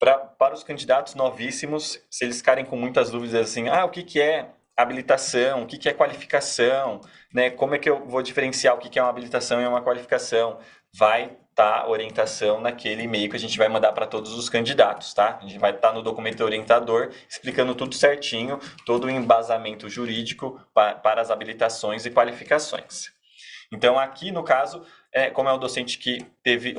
Para os candidatos novíssimos, se eles ficarem com muitas dúvidas assim, o que é habilitação, o que é qualificação, né? Como é que eu vou diferenciar o que é uma habilitação e uma qualificação? Vai estar orientação naquele e-mail que a gente vai mandar para todos os candidatos, tá? A gente vai estar no documento orientador explicando tudo certinho, todo o embasamento jurídico para as habilitações e qualificações. Então, aqui, no caso, como é um docente que teve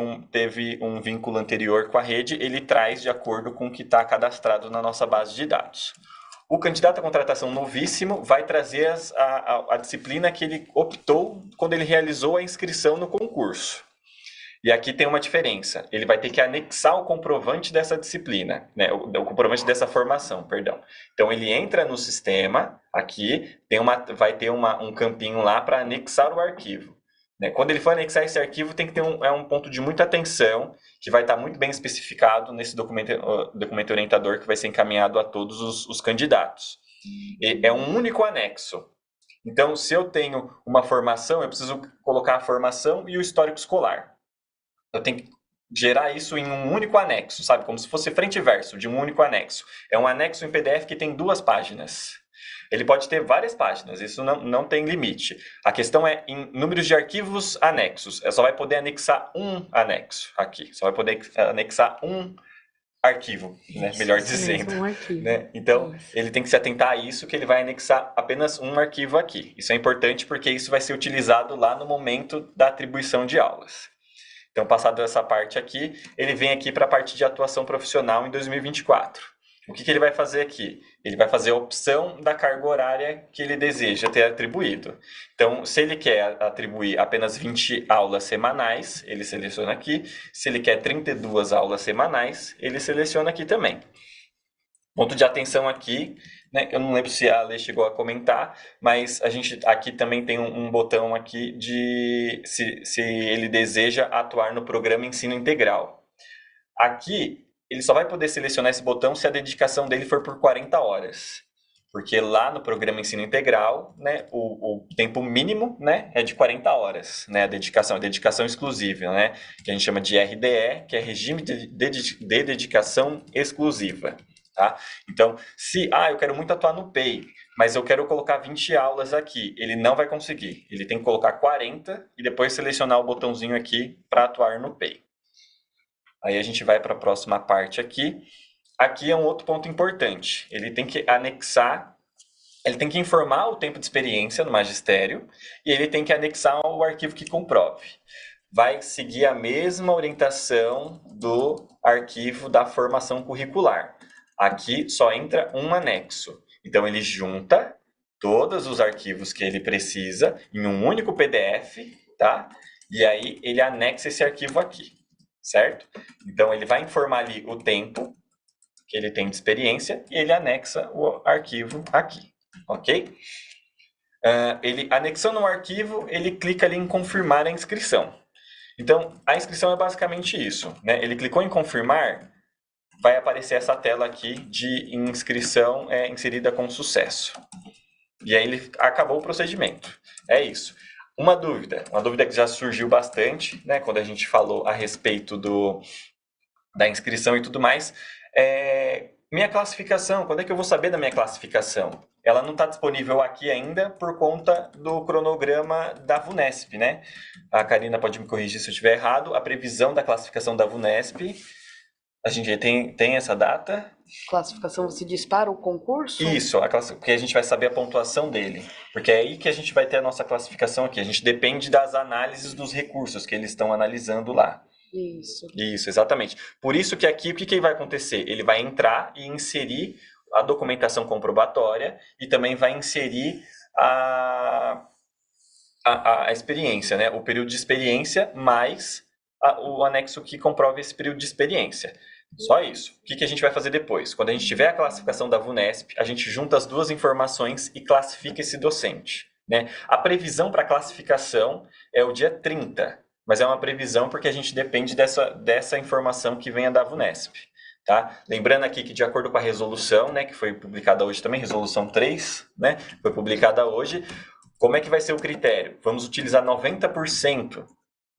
um vínculo anterior com a rede, ele traz de acordo com o que está cadastrado na nossa base de dados. O candidato à contratação novíssimo vai trazer a disciplina que ele optou quando ele realizou a inscrição no concurso. E aqui tem uma diferença. Ele vai ter que anexar o comprovante dessa disciplina, né? O comprovante dessa formação, perdão. Então, ele entra no sistema, aqui, vai ter um campinho lá para anexar o arquivo. Né? Quando ele for anexar esse arquivo, tem que ter um ponto de muita atenção, que vai estar muito bem especificado nesse documento orientador que vai ser encaminhado a todos os candidatos. É um único anexo. Então, se eu tenho uma formação, eu preciso colocar a formação e o histórico escolar. Eu tenho que gerar isso em um único anexo, sabe? Como se fosse frente e verso de um único anexo. É um anexo em PDF que tem 2 páginas. Ele pode ter várias páginas, isso não tem limite. A questão é em números de arquivos anexos. Só vai poder anexar um anexo aqui. Só vai poder anexar arquivo, né? Melhor Isso dizendo. mesmo, um arquivo. Né? Então, Isso. ele tem que se atentar a isso, que ele vai anexar apenas um arquivo aqui. Isso é importante porque isso vai ser utilizado lá no momento da atribuição de aulas. Então, passado essa parte aqui, ele vem aqui para a parte de atuação profissional em 2024. O que ele vai fazer aqui? Ele vai fazer a opção da carga horária que ele deseja ter atribuído. Então, se ele quer atribuir apenas 20 aulas semanais, ele seleciona aqui. Se ele quer 32 aulas semanais, ele seleciona aqui também. Ponto de atenção aqui, né? Eu não lembro se a Lê chegou a comentar, mas a gente aqui também tem um botão aqui de se ele deseja atuar no programa Ensino Integral. Aqui, ele só vai poder selecionar esse botão se a dedicação dele for por 40 horas. Porque lá no programa Ensino Integral, né, o tempo mínimo, né, é de 40 horas, né, a dedicação exclusiva, né, que a gente chama de RDE, que é Regime de Dedicação Exclusiva. Tá? Então, se eu quero muito atuar no PEI, mas eu quero colocar 20 aulas aqui, ele não vai conseguir. Ele tem que colocar 40 e depois selecionar o botãozinho aqui para atuar no PEI. Aí a gente vai para a próxima parte aqui. Aqui é um outro ponto importante. Ele tem que anexar, ele tem que informar o tempo de experiência no magistério e ele tem que anexar o arquivo que comprove. Vai seguir a mesma orientação do arquivo da formação curricular. Aqui só entra um anexo. Então, ele junta todos os arquivos que ele precisa em um único PDF, tá? E aí, ele anexa esse arquivo aqui, certo? Então, ele vai informar ali o tempo que ele tem de experiência e ele anexa o arquivo aqui, ok? Ele anexando o arquivo, ele clica ali em confirmar a inscrição. Então, a inscrição é basicamente isso, né? Ele clicou em confirmar, vai aparecer essa tela aqui de inscrição inserida com sucesso. E aí ele acabou o procedimento. É isso. Uma dúvida que já surgiu bastante, né, quando a gente falou a respeito da inscrição e tudo mais, minha classificação, quando é que eu vou saber da minha classificação? Ela não está disponível aqui ainda por conta do cronograma da VUNESP, né? A Karina pode me corrigir se eu estiver errado. A previsão da classificação da VUNESP, a gente tem essa data? Classificação, você diz para o concurso? Isso, porque a gente vai saber a pontuação dele. Porque é aí que a gente vai ter a nossa classificação aqui. A gente depende das análises dos recursos que eles estão analisando lá. Isso, exatamente. Por isso que aqui, o que vai acontecer? Ele vai entrar e inserir a documentação comprobatória e também vai inserir a experiência, né? O período de experiência mais o anexo que comprova esse período de experiência. Só isso. O que a gente vai fazer depois? Quando a gente tiver a classificação da VUNESP, a gente junta as duas informações e classifica esse docente, né? A previsão para classificação é o dia 30, mas é uma previsão porque a gente depende dessa informação que venha da VUNESP. Tá? Lembrando aqui que de acordo com a resolução, né, que foi publicada hoje também, resolução 3, né, foi publicada hoje, como é que vai ser o critério? Vamos utilizar 90%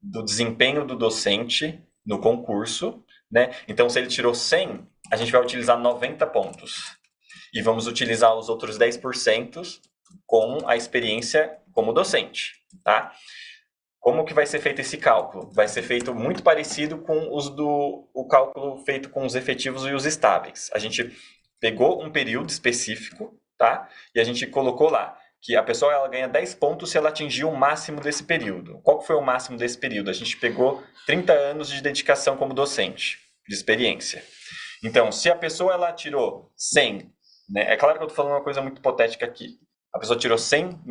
do desempenho do docente no concurso, né? Então, se ele tirou 100, a gente vai utilizar 90 pontos. E vamos utilizar os outros 10% com a experiência como docente, tá? Como que vai ser feito esse cálculo? Vai ser feito muito parecido com o cálculo feito com os efetivos e os estáveis. A gente pegou um período específico, tá? E a gente colocou lá que a pessoa ela ganha 10 pontos se ela atingir o máximo desse período. Qual foi o máximo desse período? A gente pegou 30 anos de dedicação como docente, de experiência. Então, se a pessoa ela tirou 100, né? É claro que eu estou falando uma coisa muito hipotética aqui. A pessoa tirou 100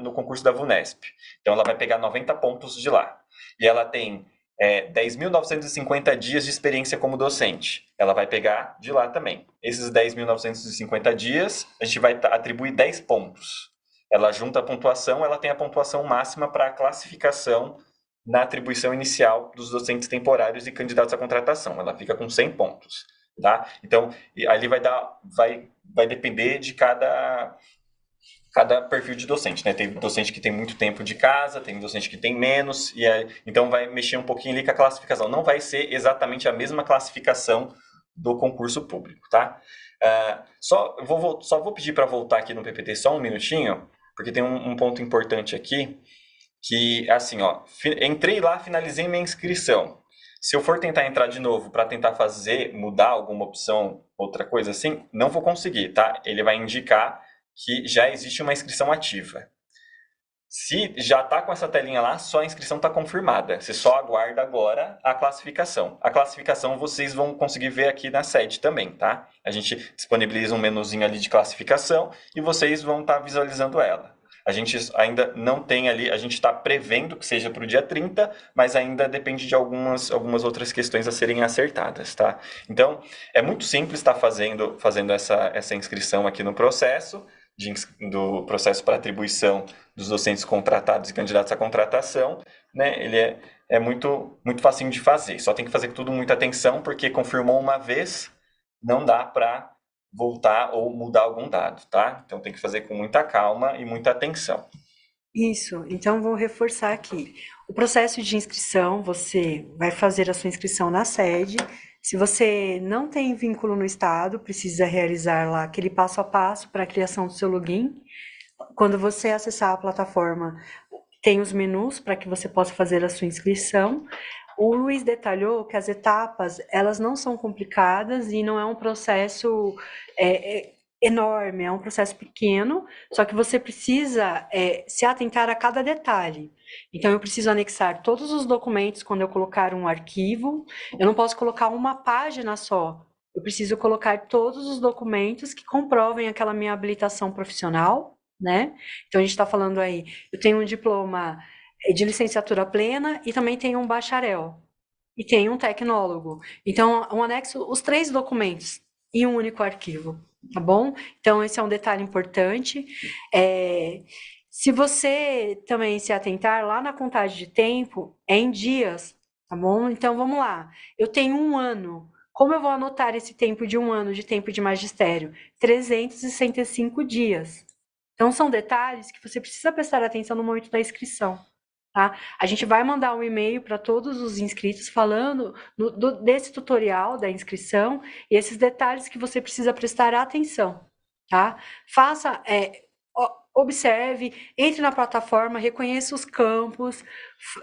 no concurso da VUNESP. Então, ela vai pegar 90 pontos de lá. E ela tem 10.950 dias de experiência como docente. Ela vai pegar de lá também. Esses 10.950 dias, a gente vai atribuir 10 pontos. Ela junta a pontuação, ela tem a pontuação máxima para a classificação na atribuição inicial dos docentes temporários e candidatos à contratação. Ela fica com 100 pontos. Tá? Então, ali vai depender de cada perfil de docente, né? Tem docente que tem muito tempo de casa, tem docente que tem menos, então vai mexer um pouquinho ali com a classificação. Não vai ser exatamente a mesma classificação do concurso público, tá? Só vou pedir para voltar aqui no PPT só um minutinho, porque tem um ponto importante aqui, que assim, ó, entrei lá, finalizei minha inscrição. Se eu for tentar entrar de novo para tentar mudar alguma opção, outra coisa assim, não vou conseguir, tá? Ele vai indicar que já existe uma inscrição ativa. Se já está com essa telinha lá, só a inscrição está confirmada. Você só aguarda agora a classificação. A classificação vocês vão conseguir ver aqui na sede também, tá? A gente disponibiliza um menuzinho ali de classificação e vocês vão estar visualizando ela. A gente ainda não tem ali, a gente está prevendo que seja para o dia 30, mas ainda depende de algumas outras questões a serem acertadas, tá? Então, é muito simples estar fazendo essa inscrição aqui no processo, do processo para atribuição dos docentes contratados e candidatos à contratação, né? Ele é muito facinho de fazer. Só tem que fazer tudo com muita atenção, porque confirmou uma vez, não dá para voltar ou mudar algum dado, tá? Então tem que fazer com muita calma e muita atenção. Isso, então vou reforçar aqui. O processo de inscrição, você vai fazer a sua inscrição na sede. Se você não tem vínculo no estado, precisa realizar lá aquele passo a passo para a criação do seu login. Quando você acessar a plataforma, tem os menus para que você possa fazer a sua inscrição. O Luiz detalhou que as etapas, elas não são complicadas e não é um processo enorme, é um processo pequeno, só que você precisa se atentar a cada detalhe. Então, eu preciso anexar todos os documentos quando eu colocar um arquivo. Eu não posso colocar uma página só. Eu preciso colocar todos os documentos que comprovem aquela minha habilitação profissional, né? Então, a gente está falando aí, eu tenho um diploma de licenciatura plena e também tenho um bacharel. E tenho um tecnólogo. Então, um anexo, os 3 documentos em um único arquivo, tá bom? Então, esse é um detalhe importante. Se você também se atentar lá na contagem de tempo, é em dias, tá bom? Então, vamos lá. Eu tenho 1 ano. Como eu vou anotar esse tempo de 1 ano de tempo de magistério? 365 dias. Então, são detalhes que você precisa prestar atenção no momento da inscrição. Tá? A gente vai mandar um e-mail para todos os inscritos falando desse tutorial da inscrição e esses detalhes que você precisa prestar atenção. Tá? Observe, entre na plataforma, reconheça os campos,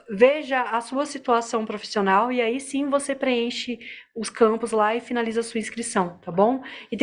veja a sua situação profissional e aí sim você preenche os campos lá e finaliza a sua inscrição, tá bom? E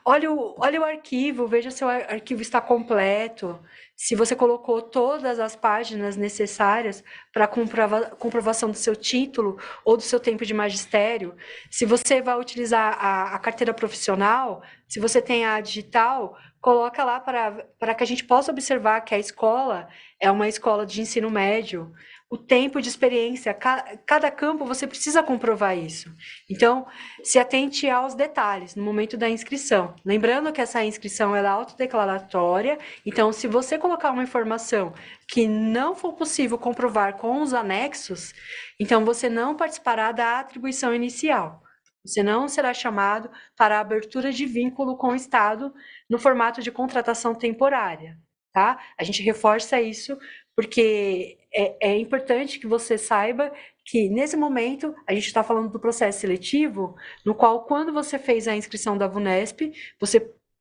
olhe o arquivo, veja se o arquivo está completo, se você colocou todas as páginas necessárias para comprovação do seu título ou do seu tempo de magistério, se você vai utilizar a carteira profissional, se você tem a digital, coloca lá para que a gente possa observar que a escola é uma escola de ensino médio, o tempo de experiência, cada campo você precisa comprovar isso. Então, se atente aos detalhes no momento da inscrição. Lembrando que essa inscrição é autodeclaratória, então se você colocar uma informação que não for possível comprovar com os anexos, então você não participará da atribuição inicial. Você não será chamado para a abertura de vínculo com o Estado no formato de contratação temporária, tá? A gente reforça isso porque é importante que você saiba que, nesse momento, a gente está falando do processo seletivo, no qual, quando você fez a inscrição da VUNESP,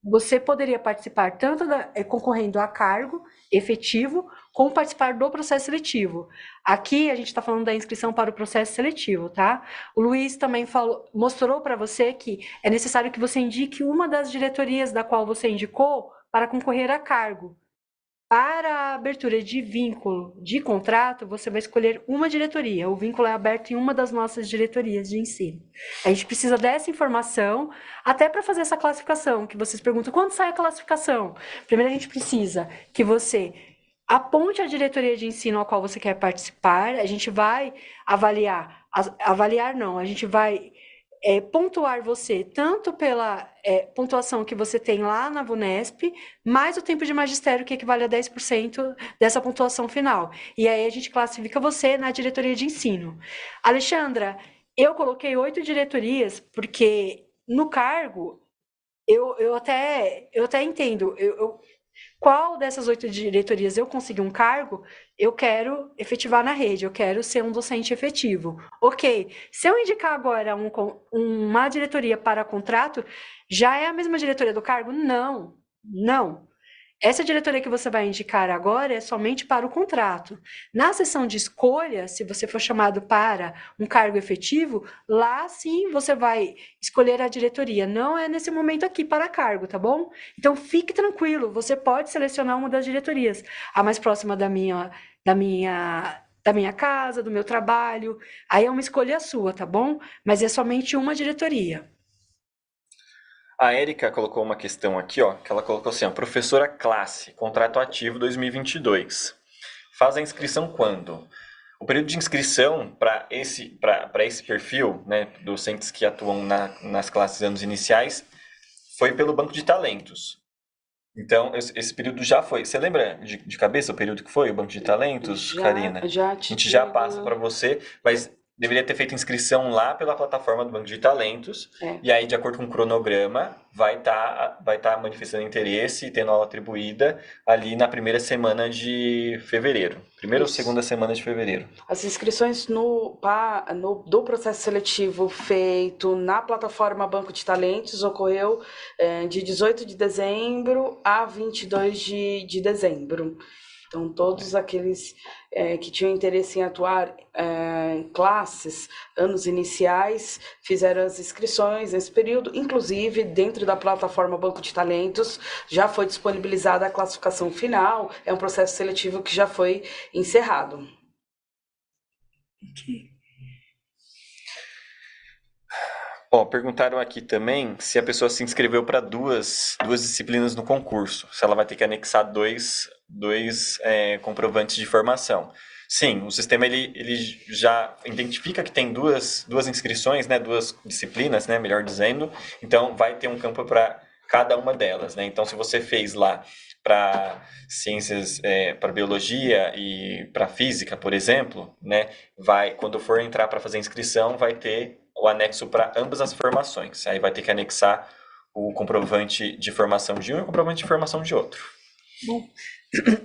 você poderia participar tanto concorrendo a cargo efetivo, como participar do processo seletivo. Aqui a gente está falando da inscrição para o processo seletivo, tá? O Luiz também mostrou para você que é necessário que você indique uma das diretorias da qual você indicou para concorrer a cargo. Para a abertura de vínculo de contrato, você vai escolher uma diretoria. O vínculo é aberto em uma das nossas diretorias de ensino. A gente precisa dessa informação até para fazer essa classificação, que vocês perguntam, quando sai a classificação? Primeiro a gente precisa que você aponte a diretoria de ensino ao qual você quer participar, a gente vai a gente vai pontuar você tanto pela pontuação que você tem lá na VUNESP, mais o tempo de magistério, que equivale a 10% dessa pontuação final. E aí a gente classifica você na diretoria de ensino. Alexandra, eu coloquei 8 diretorias, porque no cargo, eu até entendo, qual dessas 8 diretorias eu conseguir um cargo, eu quero efetivar na rede, eu quero ser um docente efetivo. Ok, se eu indicar agora uma diretoria para contrato, já é a mesma diretoria do cargo? Não, não. Essa diretoria que você vai indicar agora é somente para o contrato. Na sessão de escolha, se você for chamado para um cargo efetivo, lá sim você vai escolher a diretoria. Não é nesse momento aqui para cargo, tá bom? Então fique tranquilo, você pode selecionar uma das diretorias, a mais próxima da minha casa, do meu trabalho. Aí é uma escolha sua, tá bom? Mas é somente uma diretoria. A Érica colocou uma questão aqui, ó, que ela colocou assim, ó, professora classe, contrato ativo 2022. Faz a inscrição quando? O período de inscrição para esse perfil, né, docentes que atuam nas classes anos iniciais, foi pelo banco de talentos. Então, esse período já foi. Você lembra de cabeça o período que foi, o banco de talentos, Karina? Já A gente já passa para você, mas deveria ter feito inscrição lá pela plataforma do banco de talentos. E aí, de acordo com o cronograma, vai tá manifestando interesse e tendo aula atribuída ali na primeira semana de fevereiro. Primeira ou segunda semana de fevereiro. As inscrições do processo seletivo feito na plataforma Banco de Talentos ocorreu de 18 de dezembro a 22 de dezembro. Então, todos aqueles que tinham interesse em atuar em classes, anos iniciais, fizeram as inscrições nesse período. Inclusive, dentro da plataforma Banco de Talentos, já foi disponibilizada a classificação final. É um processo seletivo que já foi encerrado. Ó, perguntaram aqui também se a pessoa se inscreveu para duas disciplinas no concurso, se ela vai ter que anexar dois comprovantes de formação. Sim, o sistema ele já identifica que tem duas inscrições, né, duas disciplinas, né, melhor dizendo, então vai ter um campo para cada uma delas, né? Então, se você fez lá para ciências, para biologia e para física, por exemplo, né, quando for entrar para fazer inscrição, vai ter o anexo para ambas as formações. Aí vai ter que anexar o comprovante de formação de um e o comprovante de formação de outro. Bom,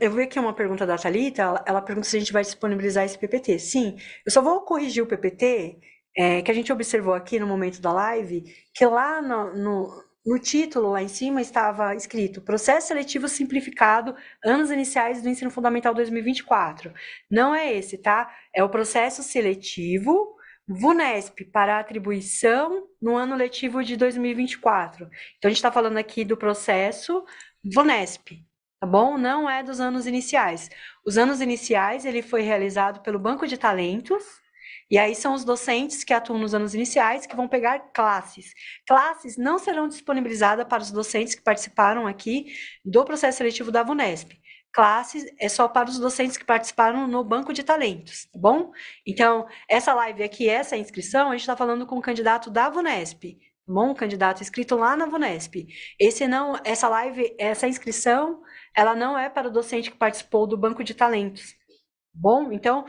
eu vi aqui uma pergunta da Thalita, ela pergunta se a gente vai disponibilizar esse PPT. Sim, eu só vou corrigir o PPT, que a gente observou aqui no momento da live, que lá no título, lá em cima, estava escrito Processo Seletivo Simplificado, Anos Iniciais do Ensino Fundamental 2024. Não é esse, tá? É o Processo Seletivo VUNESP para atribuição no ano letivo de 2024. Então, a gente está falando aqui do processo VUNESP, tá bom? Não é dos anos iniciais. Os anos iniciais, ele foi realizado pelo Banco de Talentos, e aí são os docentes que atuam nos anos iniciais que vão pegar classes. Classes não serão disponibilizadas para os docentes que participaram aqui do processo seletivo da VUNESP. Classes é só para os docentes que participaram no banco de talentos, tá bom? Então, essa live aqui, essa inscrição, a gente está falando com o candidato da VUNESP, tá bom? O candidato inscrito lá na VUNESP. Essa live, essa inscrição, ela não é para o docente que participou do banco de talentos, bom? Então,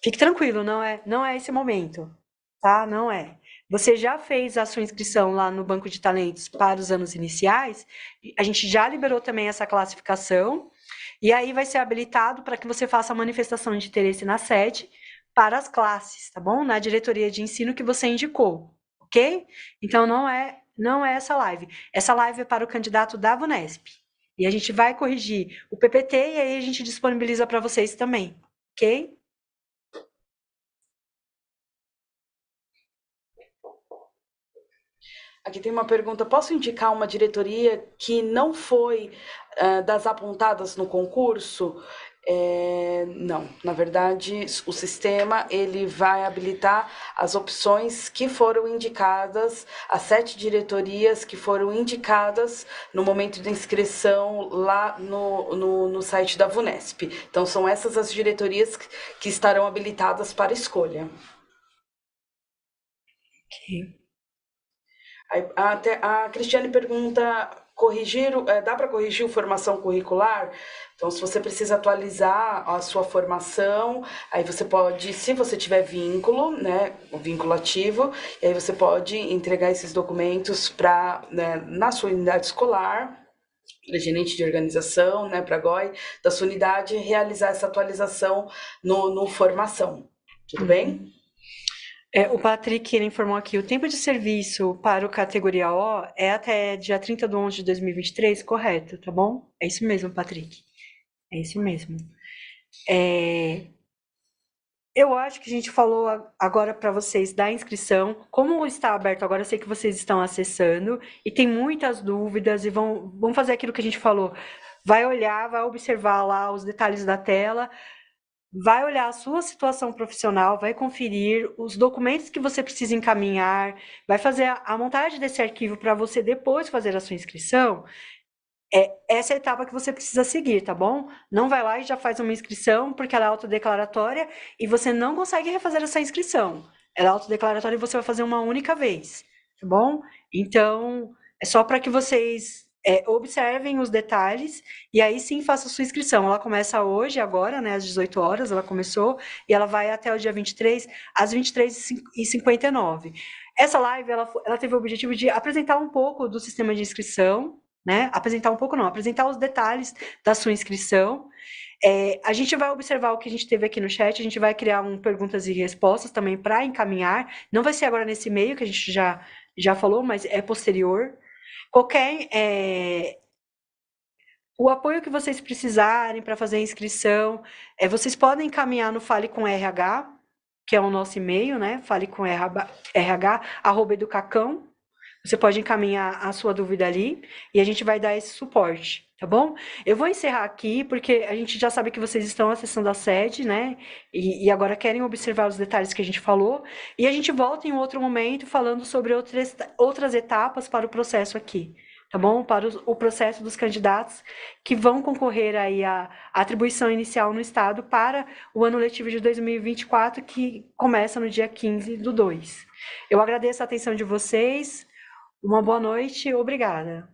fique tranquilo, não é esse momento, tá? Não é. Você já fez a sua inscrição lá no banco de talentos para os anos iniciais, a gente já liberou também essa classificação, e aí vai ser habilitado para que você faça a manifestação de interesse na sede para as classes, tá bom? Na diretoria de ensino que você indicou, ok? Então, não é essa live. Essa live é para o candidato da VUNESP. E a gente vai corrigir o PPT e aí a gente disponibiliza para vocês também, ok? Aqui tem uma pergunta: posso indicar uma diretoria que não foi das apontadas no concurso? Não, na verdade, o sistema ele vai habilitar as opções que foram indicadas, as 7 diretorias que foram indicadas no momento da inscrição lá no site da VUNESP. Então, são essas as diretorias que estarão habilitadas para escolha. Ok. Até a Cristiane pergunta: dá para corrigir formação curricular? Então, se você precisa atualizar a sua formação, aí você pode, se você tiver vínculo, né, o vínculo ativo, e aí você pode entregar esses documentos na sua unidade escolar, gerente de organização, né, para a GOI, da sua unidade, realizar essa atualização no formação. Tudo bem? O Patrick ele informou aqui, o tempo de serviço para o categoria O é até dia 30/11/2023, correto, tá bom? É isso mesmo, Patrick. É isso mesmo. Eu acho que a gente falou agora para vocês da inscrição. Como está aberto agora, eu sei que vocês estão acessando e tem muitas dúvidas e vão fazer aquilo que a gente falou. Vai olhar, vai observar lá os detalhes da tela, vai olhar a sua situação profissional, vai conferir os documentos que você precisa encaminhar, vai fazer a montagem desse arquivo para você depois fazer a sua inscrição. Essa é a etapa que você precisa seguir, tá bom? Não vai lá e já faz uma inscrição, porque ela é autodeclaratória e você não consegue refazer essa inscrição. Ela é autodeclaratória e você vai fazer uma única vez, tá bom? Então, é só para que vocês observem os detalhes e aí sim faça a sua inscrição. Ela começa hoje, agora, né, às 18 horas, ela começou, e ela vai até o dia 23, às 23h59. Essa live, ela teve o objetivo de apresentar um pouco do sistema de inscrição, né? Apresentar um pouco não, apresentar os detalhes da sua inscrição. A gente vai observar o que a gente teve aqui no chat, a gente vai criar perguntas e respostas também para encaminhar. Não vai ser agora nesse e-mail que a gente já falou, mas é posterior. O apoio que vocês precisarem para fazer a inscrição, vocês podem encaminhar no Fale com RH, que é o nosso e-mail, né? Fale com RH@educacão. Você pode encaminhar a sua dúvida ali e a gente vai dar esse suporte, tá bom? Eu vou encerrar aqui porque a gente já sabe que vocês estão acessando a sede, né? E agora querem observar os detalhes que a gente falou. E a gente volta em outro momento falando sobre outras etapas para o processo aqui, tá bom? Para o processo dos candidatos que vão concorrer aí à atribuição inicial no Estado para o ano letivo de 2024, que começa no dia 15/2. Eu agradeço a atenção de vocês. Uma boa noite, obrigada.